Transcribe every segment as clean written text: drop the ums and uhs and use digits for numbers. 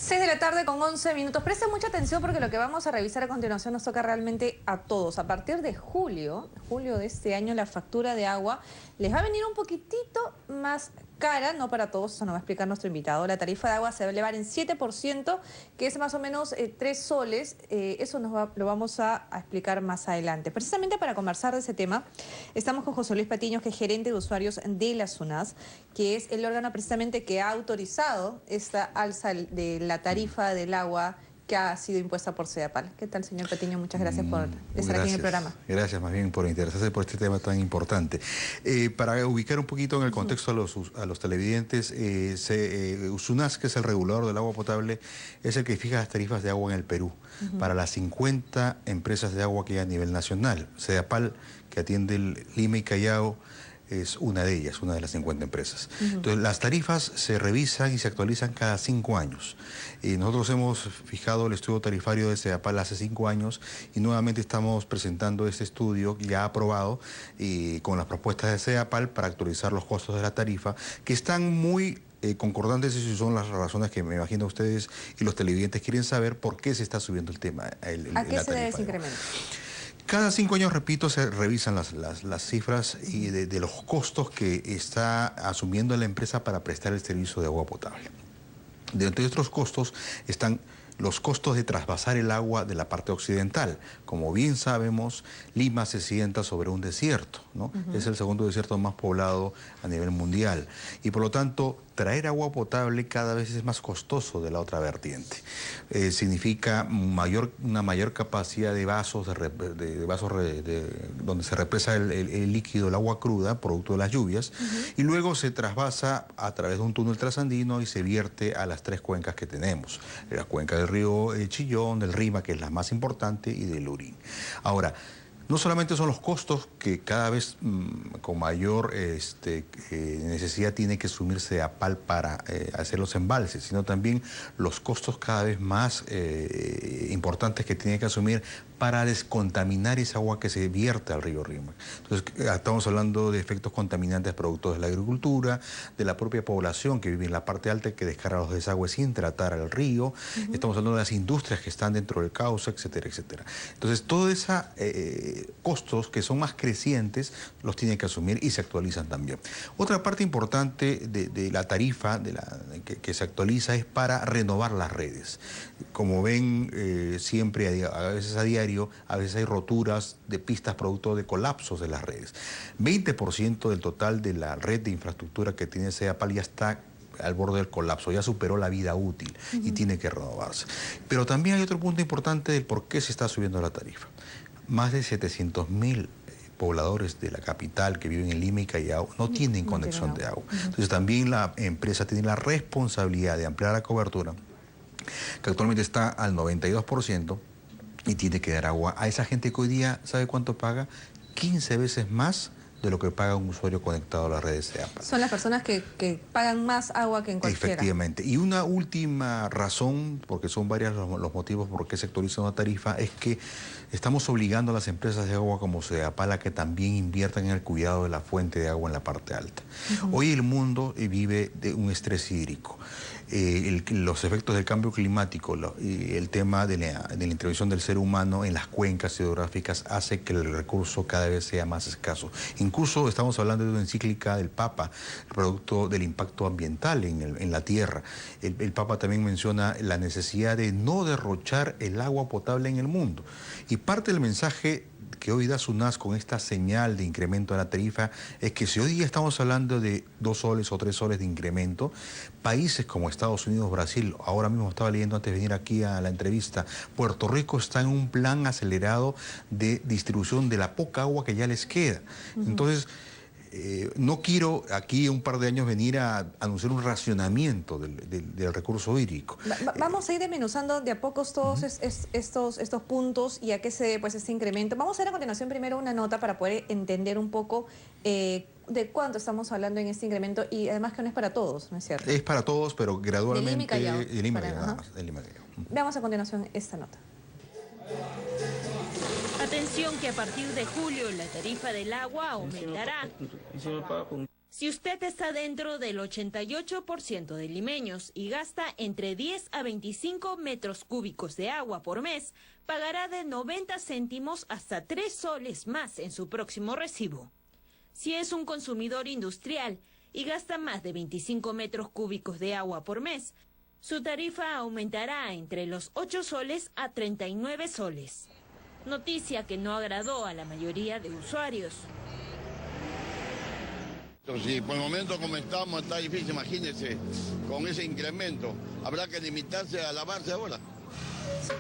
6 de la tarde con 11 minutos. Presten mucha atención porque lo que vamos a revisar a continuación nos toca realmente a todos. A partir de julio de este año, la factura de agua les va a venir un poquitito más cara, no para todos, eso nos va a explicar nuestro invitado. La tarifa de agua se va a elevar en 7%, que es más o menos 3 soles. Eso lo vamos a explicar más adelante. Precisamente para conversar de ese tema, estamos con José Luis Patiño, que es gerente de usuarios de la SUNAS, que es el órgano precisamente que ha autorizado esta alza de la tarifa del agua que ha sido impuesta por SEDAPAL. ¿Qué tal, señor Patiño? Muchas gracias por estar aquí en el programa. Gracias más bien por interesarse por este tema tan importante. Para ubicar un poquito en el contexto a los televidentes, SUNAS, que es el regulador del agua potable, es el que fija las tarifas de agua en el Perú para las 50 empresas de agua que hay a nivel nacional. SEDAPAL, que atiende el Lima y Callao, es una de ellas, una de las 50 empresas. Entonces, las tarifas se revisan y se actualizan cada 5 años. Nosotros hemos fijado el estudio tarifario de SEDAPAL hace 5 años y nuevamente estamos presentando este estudio ya aprobado con las propuestas de SEDAPAL para actualizar los costos de la tarifa, que están muy concordantes, y son las razones que me imagino ustedes y los televidentes quieren saber por qué se está subiendo el tema. ¿A qué se debe ese incremento? Cada 5 años, repito, se revisan las cifras y de los costos que está asumiendo la empresa para prestar el servicio de agua potable. Entre otros costos están los costos de trasvasar el agua de la parte occidental. Como bien sabemos, Lima se sienta sobre un desierto, ¿no? Es el segundo desierto más poblado a nivel mundial. Y por lo tanto, traer agua potable cada vez es más costoso de la otra vertiente. Significa una mayor capacidad de vasos, donde se represa el líquido, el agua cruda, producto de las lluvias, y luego se trasvasa a través de un túnel trasandino y se vierte a las 3 cuencas que tenemos. La cuenca del río Chillón, del Rima, que es la más importante, y del Lurín. Ahora, no solamente son los costos que cada vez con mayor necesidad tiene que asumirse SEDAPAL para hacer los embalses, sino también los costos cada vez más importantes que tiene que asumir para descontaminar esa agua que se vierte al río Rima. Entonces, estamos hablando de efectos contaminantes productos de la agricultura, de la propia población que vive en la parte alta, que descarga los desagües sin tratar al río. Estamos hablando de las industrias que están dentro del cauce, etcétera, etcétera. Entonces, todos esos costos que son más crecientes los tiene que asumir y se actualizan también. Otra parte importante de la tarifa que se actualiza es para renovar las redes. Como ven, siempre, a veces a diario, a veces hay roturas de pistas producto de colapsos de las redes. 20% del total de la red de infraestructura que tiene SEDAPAL ya está al borde del colapso, ya superó la vida útil y tiene que renovarse. Pero también hay otro punto importante del por qué se está subiendo la tarifa. Más de 700.000 pobladores de la capital que viven en Lima y Callao no tienen conexión de agua. Entonces también la empresa tiene la responsabilidad de ampliar la cobertura, que actualmente está al 92%, y tiene que dar agua a esa gente que hoy día, ¿sabe cuánto paga? 15 veces más de lo que paga un usuario conectado a las redes SEDAPAL. Son las personas que pagan más agua que en cualquiera. Efectivamente. Y una última razón, porque son varios los motivos por qué se actualiza una tarifa, es que estamos obligando a las empresas de agua como SEDAPAL a que también inviertan en el cuidado de la fuente de agua en la parte alta. Hoy el mundo vive de un estrés hídrico. Los efectos del cambio climático, el tema de la intervención del ser humano en las cuencas hidrográficas hace que el recurso cada vez sea más escaso. Incluso estamos hablando de una encíclica del Papa, producto del impacto ambiental en la tierra. El Papa también menciona la necesidad de no derrochar el agua potable en el mundo. Y parte del mensaje que hoy da SUNAS con esta señal de incremento de la tarifa es que si hoy día estamos hablando de 2 soles o 3 soles de incremento, países como Estados Unidos, Brasil, ahora mismo estaba leyendo antes de venir aquí a la entrevista, Puerto Rico está en un plan acelerado de distribución de la poca agua que ya les queda. Entonces, no quiero aquí un par de años venir a anunciar un racionamiento del recurso hídrico. Vamos a ir desmenuzando de a pocos todos estos puntos y a qué se debe pues este incremento. Vamos a ver a continuación primero una nota para poder entender un poco de cuánto estamos hablando en este incremento, y además que no es para todos, ¿no es cierto? Es para todos, pero gradualmente. De Lima y Callao. De Lima y Callao, nada más, de Lima y Callao. Veamos a continuación esta nota. Atención que a partir de julio la tarifa del agua aumentará. Si usted está dentro del 88% de limeños y gasta entre 10 a 25 metros cúbicos de agua por mes, pagará de 90 céntimos hasta 3 soles más en su próximo recibo. Si es un consumidor industrial y gasta más de 25 metros cúbicos de agua por mes, su tarifa aumentará entre los 8 soles a 39 soles. Noticia que no agradó a la mayoría de usuarios. Si por el momento como estamos está difícil, imagínense, con ese incremento, habrá que limitarse a lavarse ahora.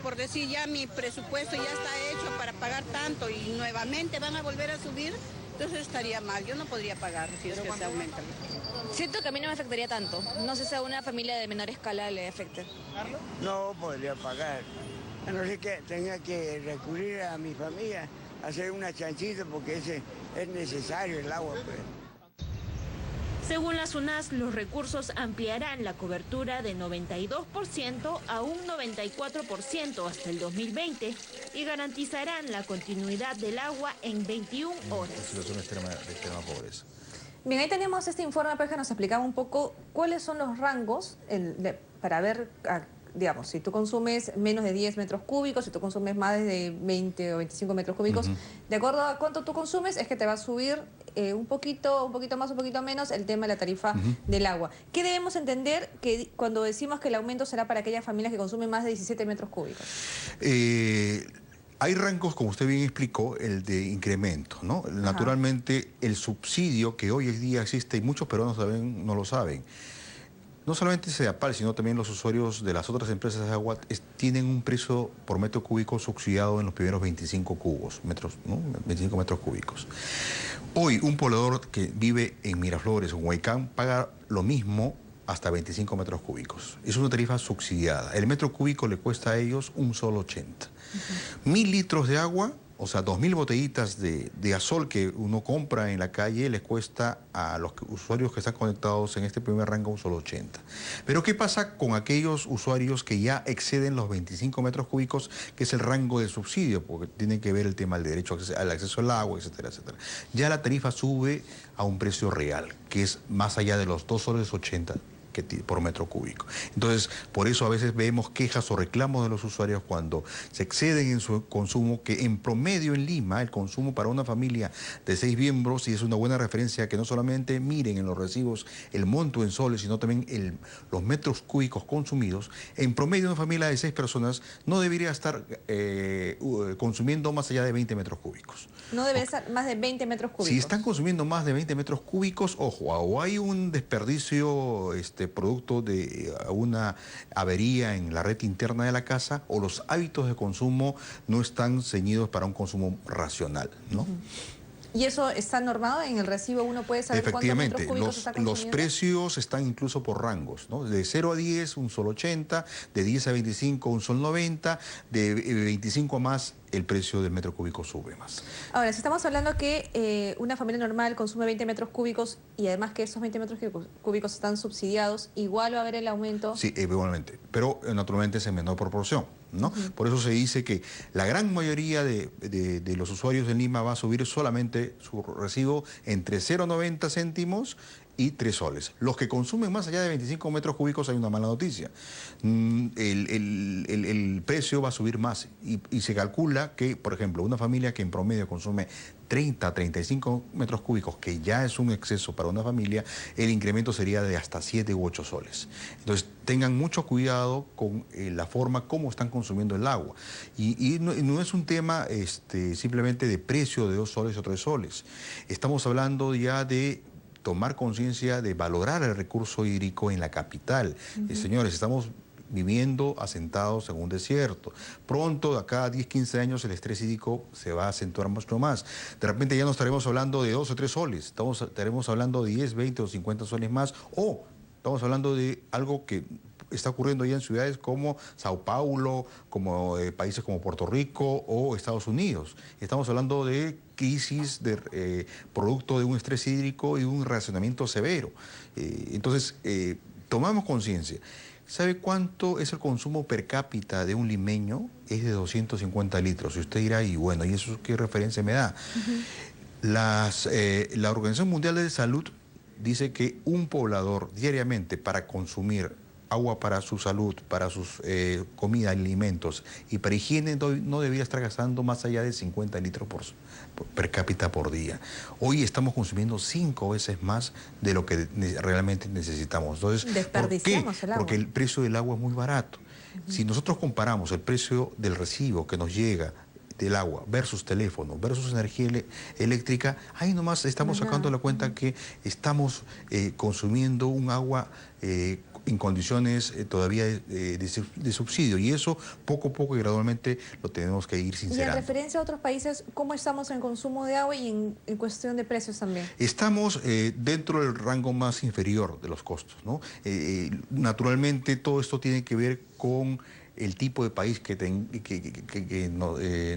Por decir, ya mi presupuesto ya está hecho para pagar tanto y nuevamente van a volver a subir, entonces estaría mal, yo no podría pagar si es que se aumenta. Siento que a mí no me afectaría tanto, no sé si a una familia de menor escala le afecte. No podría pagar, a no ser que tenga que recurrir a mi familia, a hacer una chanchita porque es necesario el agua, pues. Según la SUNAS, los recursos ampliarán la cobertura de 92% a un 94% hasta el 2020 y garantizarán la continuidad del agua en 21 horas. Situación de extrema pobreza. Bien, ahí tenemos este informe pues, que nos explicaba un poco cuáles son los rangos para ver, digamos, si tú consumes menos de 10 metros cúbicos, si tú consumes más de 20 o 25 metros cúbicos, de acuerdo a cuánto tú consumes es que te va a subir un poquito más, un poquito menos el tema de la tarifa del agua. ¿Qué debemos entender que cuando decimos que el aumento será para aquellas familias que consumen más de 17 metros cúbicos? Hay rangos, como usted bien explicó, el de incremento, ¿no? Ajá. Naturalmente, el subsidio que hoy en día existe, y muchos peruanos no lo saben, no solamente CEDAPAL, sino también los usuarios de las otras empresas de agua tienen un precio por metro cúbico subsidiado en los primeros 25 metros, ¿no? 25 metros cúbicos. Hoy, un poblador que vive en Miraflores o en Huaycán paga lo mismo hasta 25 metros cúbicos. Es una tarifa subsidiada. El metro cúbico le cuesta a ellos un solo 80. 1000 litros de agua, o sea, 2000 botellitas de gasol que uno compra en la calle, les cuesta a los usuarios que están conectados en este primer rango un solo 80. Pero ¿qué pasa con aquellos usuarios que ya exceden los 25 metros cúbicos, que es el rango de subsidio? Porque tiene que ver el tema del derecho al acceso al agua, etcétera, etcétera. Ya la tarifa sube a un precio real, que es más allá de los 2 soles 80 por metro cúbico. Entonces, por eso a veces vemos quejas o reclamos de los usuarios cuando se exceden en su consumo, que en promedio en Lima el consumo para una familia de 6 miembros, y es una buena referencia que no solamente miren en los recibos el monto en soles, sino también los metros cúbicos consumidos, en promedio una familia de 6 personas no debería estar consumiendo más allá de 20 metros cúbicos. No debe ser más de 20 metros cúbicos. Si están consumiendo más de 20 metros cúbicos, ojo, o hay un desperdicio producto de una avería en la red interna de la casa, o los hábitos de consumo no están ceñidos para un consumo racional, ¿no? ¿Y eso está normado en el recibo? ¿Uno puede saber cuántos metros cúbicos está consumiendo? Los precios están incluso por rangos, ¿no? De 0 a 10, un sol 80, de 10 a 25, un sol 90, de 25 a más, el precio del metro cúbico sube más. Ahora, si estamos hablando que una familia normal consume 20 metros cúbicos y además que esos 20 metros cúbicos están subsidiados, igual va a haber el aumento. Sí, igualmente, pero naturalmente es en menor proporción, ¿no? Por eso se dice que la gran mayoría de los usuarios en Lima va a subir solamente su recibo entre 0,90 céntimos y 3 soles. Los que consumen más allá de 25 metros cúbicos, hay una mala noticia. El precio va a subir más y se calcula que, por ejemplo, una familia que en promedio consume 30 a 35 metros cúbicos, que ya es un exceso para una familia, el incremento sería de hasta 7 u 8 soles. Entonces, tengan mucho cuidado con la forma como están consumiendo el agua. Y no es un tema simplemente de precio de 2 soles o 3 soles. Estamos hablando ya de tomar conciencia de valorar el recurso hídrico en la capital. Señores, estamos viviendo asentados en un desierto. Pronto, de acá a 10, 15 años, el estrés hídrico se va a acentuar mucho más. De repente ya no estaremos hablando de 2 o 3 soles, estaremos hablando de 10, 20 o 50 soles más, o estamos hablando de algo que está ocurriendo ya en ciudades como Sao Paulo, como países como Puerto Rico o Estados Unidos. Estamos hablando de crisis producto de un estrés hídrico y un racionamiento severo. Entonces, tomamos conciencia. ¿Sabe cuánto es el consumo per cápita de un limeño? Es de 250 litros. Y usted dirá, y bueno, ¿y eso qué referencia me da? La Organización Mundial de Salud dice que un poblador diariamente para consumir agua para su salud, para sus comida, alimentos y para higiene no debería estar gastando más allá de 50 litros per cápita por día. Hoy estamos consumiendo 5 veces más de lo que realmente necesitamos. Entonces, desperdiciamos el agua. Porque el precio del agua es muy barato. Si nosotros comparamos el precio del recibo que nos llega del agua versus teléfono, versus energía eléctrica, ahí nomás estamos sacando la cuenta que estamos consumiendo un agua en condiciones todavía de subsidio, y eso poco a poco y gradualmente lo tenemos que ir sincerando. Y en referencia a otros países, ¿cómo estamos en consumo de agua y en cuestión de precios también? Estamos dentro del rango más inferior de los costos, ¿no? Naturalmente todo esto tiene que ver con el tipo de país que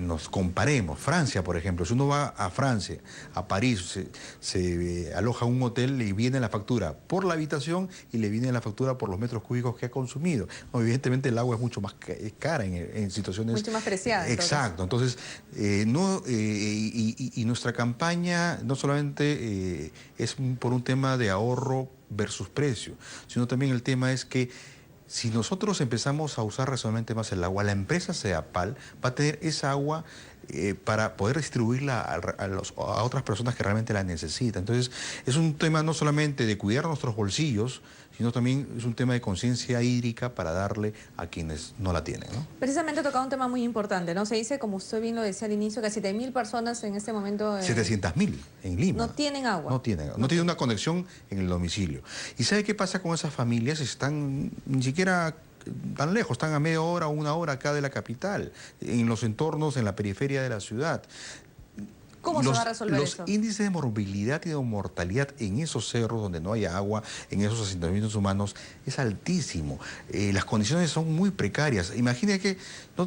nos comparemos. Francia, por ejemplo, si uno va a Francia, a París, se aloja en un hotel, le viene la factura por la habitación y le viene la factura por los metros cúbicos que ha consumido. No, evidentemente el agua es mucho más cara en situaciones... Mucho más preciada. Exacto. Entonces, y nuestra campaña no solamente es por un tema de ahorro versus precio, sino también el tema es que si nosotros empezamos a usar razonablemente más el agua, la empresa Ceapal va a tener esa agua para poder distribuirla a otras personas que realmente la necesitan. Entonces, es un tema no solamente de cuidar nuestros bolsillos, sino también es un tema de conciencia hídrica para darle a quienes no la tienen, ¿no? Precisamente ha tocado un tema muy importante, ¿no? Se dice, como usted bien lo decía al inicio, que 7.000 personas en este momento... 700.000 en Lima. No tienen agua. No tienen una conexión en el domicilio. ¿Y sabe qué pasa con esas familias? Están ni siquiera tan lejos, están a media hora o una hora acá de la capital, en los entornos, en la periferia de la ciudad. ¿Cómo se va a resolver eso? Los índices de morbilidad y de mortalidad en esos cerros donde no hay agua, en esos asentamientos humanos, es altísimo. Las condiciones son muy precarias. Imagine que,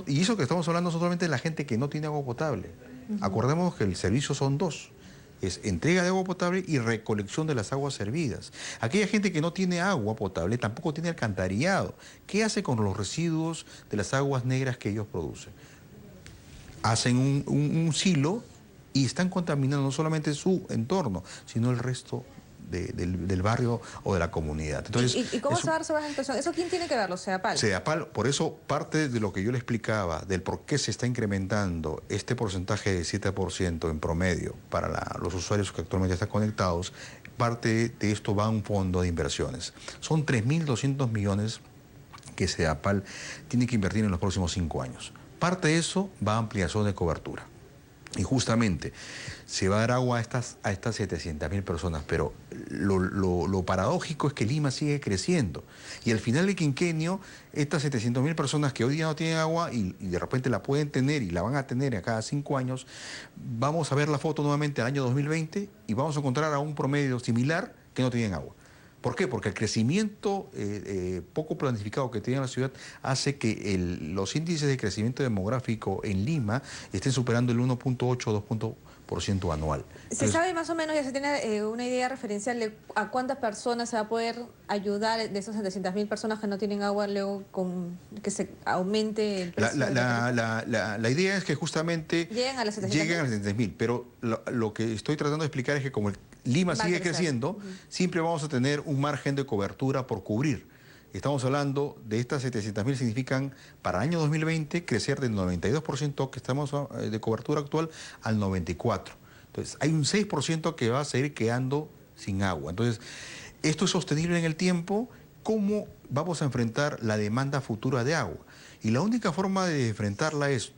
y eso que estamos hablando solamente de la gente que no tiene agua potable. Acordemos que el servicio son dos. Es entrega de agua potable y recolección de las aguas servidas. Aquella gente que no tiene agua potable tampoco tiene alcantarillado. ¿Qué hace con los residuos de las aguas negras que ellos producen? Hacen un silo y están contaminando no solamente su entorno, sino el resto del barrio o de la comunidad. Entonces, ¿Y cómo se va a resolver la situación? ¿Eso quién tiene que verlo? Ceapal. Ceapal, por eso parte de lo que yo le explicaba, del por qué se está incrementando este porcentaje de 7% en promedio para los usuarios que actualmente están conectados, parte de esto va a un fondo de inversiones. Son 3.200 millones que Ceapal tiene que invertir en los próximos 5 años. Parte de eso va a ampliación de cobertura. Y justamente se va a dar agua a estas 700.000 personas, pero lo paradójico es que Lima sigue creciendo. Y al final del quinquenio, estas 700.000 personas que hoy día no tienen agua y de repente la pueden tener y la van a tener a cada 5 años, vamos a ver la foto nuevamente al año 2020 y vamos a encontrar a un promedio similar que no tienen agua. ¿Por qué? Porque el crecimiento poco planificado que tiene la ciudad hace que los índices de crecimiento demográfico en Lima estén superando el 1.8-2% anual. ¿Se sabe más o menos, ya se tiene una idea referencial de a cuántas personas se va a poder ayudar de esas 700.000 personas que no tienen agua luego con que se aumente el precio? La idea es que justamente lleguen a las 700.000, pero lo que estoy tratando de explicar es que como Lima sigue creciendo, siempre vamos a tener un margen de cobertura por cubrir. Estamos hablando de estas 700.000, significan para el año 2020 crecer del 92% que estamos de cobertura actual al 94%. Entonces hay un 6% que va a seguir quedando sin agua. Entonces, esto es sostenible en el tiempo. ¿Cómo vamos a enfrentar la demanda futura de agua? Y la única forma de enfrentarla es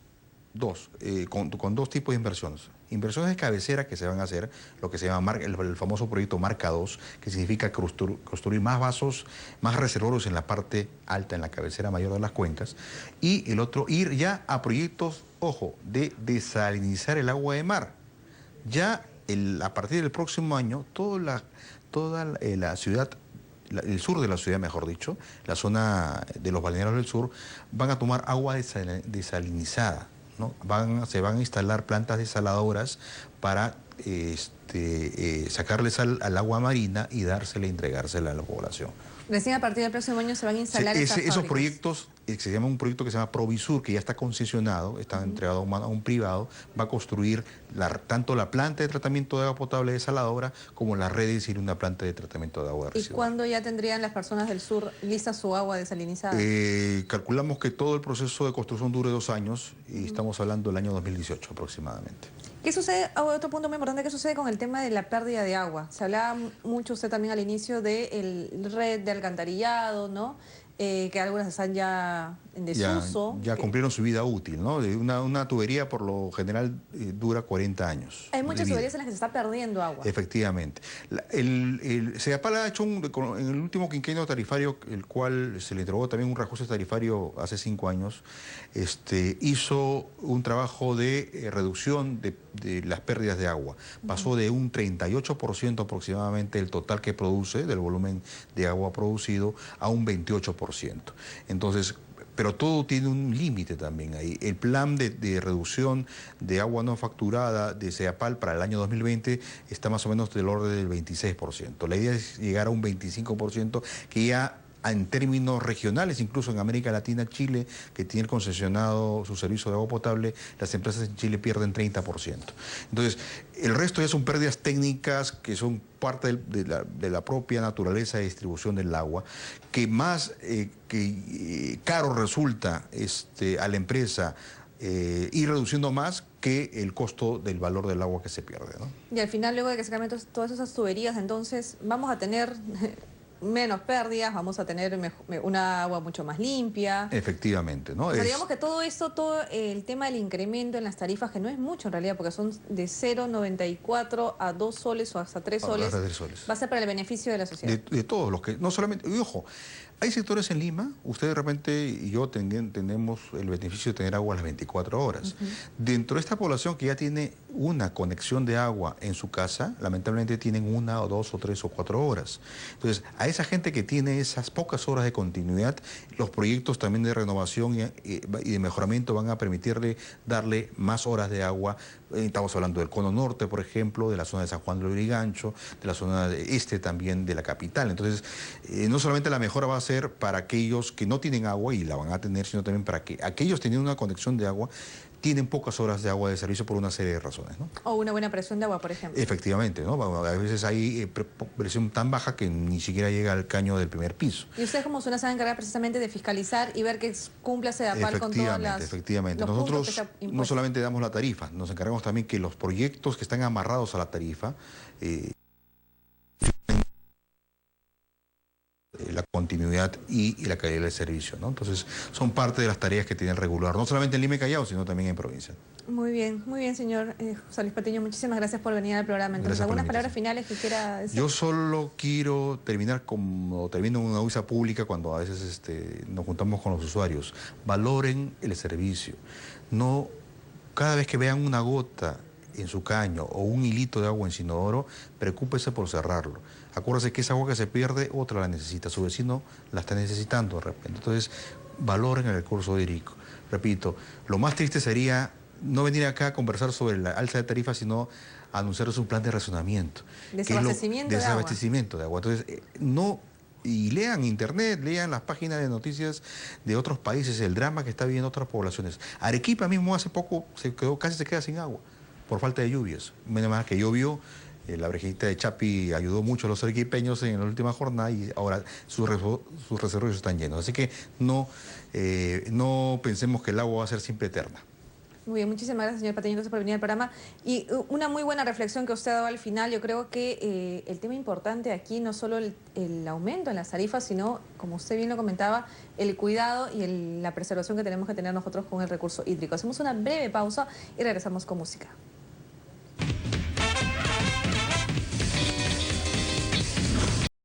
con dos tipos de inversiones. Inversiones de cabecera que se van a hacer, lo que se llama el famoso proyecto Marca 2, que significa construir más vasos, más reservorios en la parte alta, en la cabecera mayor de las cuencas. Y el otro, ir ya a proyectos, ojo, de desalinizar el agua de mar. Ya a partir del próximo año, toda la ciudad, el sur de la ciudad, mejor dicho, la zona de los balnearios del sur, van a tomar agua desalinizada, ¿no? Se van a instalar plantas desaladoras para sacarle sal al agua marina y dársela, entregársela a la población. Recién a partir del próximo año se van a instalar esos proyectos, se llama un proyecto que se llama Provisur, que ya está concesionado, está entregado a un privado, va a construir tanto la planta de tratamiento de agua potable desaladora como la red de una planta de tratamiento de agua residual. ¿Y cuándo ya tendrían las personas del sur lista su agua desalinizada? Calculamos que todo el proceso de construcción dure 2 años y estamos hablando del año 2018 aproximadamente. ¿Qué sucede? Otro punto muy importante, ¿qué sucede con el tema de la pérdida de agua? Se hablaba mucho usted también al inicio del red de alcantarillado, ¿no? Que algunas están ya en desuso. Ya cumplieron su vida útil, ¿no? Una tubería por lo general dura 40 años. Hay muchas tuberías en las que se está perdiendo agua. Efectivamente. CEDAPAL ha hecho en el último quinquenio tarifario, el cual se le entregó también un reajuste tarifario hace 5 años, hizo un trabajo de reducción de las pérdidas de agua. Pasó de un 38% aproximadamente el total que produce, del volumen de agua producido, a un 28%. Entonces, pero todo tiene un límite también ahí. El plan de reducción de agua no facturada de CEDAPAL para el año 2020 está más o menos del orden del 26%. La idea es llegar a un 25% que ya en términos regionales, incluso en América Latina, Chile, que tiene concesionado su servicio de agua potable, las empresas en Chile pierden 30%. Entonces, el resto ya son pérdidas técnicas que son parte de la propia naturaleza de distribución del agua, que más caro resulta a la empresa ir reduciendo más que el costo del valor del agua que se pierde, ¿no? Y al final, luego de que se cambien todas esas tuberías, entonces vamos a tener menos pérdidas, vamos a tener una agua mucho más limpia. Efectivamente, ¿no? Pero digamos que todo esto, todo el tema del incremento en las tarifas, que no es mucho en realidad, porque son de 0,94 a 2 soles o hasta 3 soles, va a ser para el beneficio de la sociedad. De todos los que, no solamente, y ojo, hay sectores en Lima, usted de repente y yo tenemos el beneficio de tener agua a las 24 horas. Dentro de esta población que ya tiene una conexión de agua en su casa, lamentablemente tienen 1 o 2 o 3 o 4 horas. Entonces, a esa gente que tiene esas pocas horas de continuidad, los proyectos también de renovación y de mejoramiento van a permitirle darle más horas de agua. Estamos hablando del Cono Norte, por ejemplo, de la zona de San Juan de Lurigancho, de la zona este también de la capital. Entonces, no solamente la mejora va a ser para aquellos que no tienen agua y la van a tener, sino también para que aquellos teniendo una conexión de agua tienen pocas horas de agua de servicio por una serie de razones, ¿no? O una buena presión de agua, por ejemplo. Efectivamente, ¿no? A veces hay presión tan baja que ni siquiera llega al caño del primer piso. Y ustedes como zona se van a encargar precisamente de fiscalizar y ver que cumpla CEDAPAL con todas las... Efectivamente. Nosotros no solamente damos la tarifa, nos encargamos también que los proyectos que están amarrados a la tarifa la continuidad y la calidad del servicio, ¿no? Entonces, son parte de las tareas que tiene el regulador, no solamente en Lima y Callao, sino también en provincia. Muy bien, señor José Luis Patiño, muchísimas gracias por venir al programa. Entonces, ¿algunas palabras finales que quiera decir? Yo solo quiero terminar como termino en una audiencia pública cuando a veces nos juntamos con los usuarios. Valoren el servicio. No, cada vez que vean una gota en su caño o un hilito de agua en su inodoro, preocúpese por cerrarlo. Acuérdese que esa agua que se pierde, otra la necesita, su vecino la está necesitando de repente. Entonces, valoren el recurso hídrico. Repito, lo más triste sería no venir acá a conversar sobre la alza de tarifas, sino anunciarles un plan de razonamiento. Desabastecimiento de agua. Entonces, y lean internet, lean las páginas de noticias de otros países, el drama que está viviendo otras poblaciones. Arequipa mismo hace poco casi se queda sin agua por falta de lluvias. Menos mal que llovió, la brejita de Chapi ayudó mucho a los arequipeños en la última jornada y ahora sus reservorios están llenos. Así que no pensemos que el agua va a ser siempre eterna. Muy bien, muchísimas gracias, señor Patiño, por venir al programa. Y una muy buena reflexión que usted ha dado al final. Yo creo que el tema importante aquí no solo el aumento en las tarifas, sino, como usted bien lo comentaba, el cuidado y la preservación que tenemos que tener nosotros con el recurso hídrico. Hacemos una breve pausa y regresamos con música.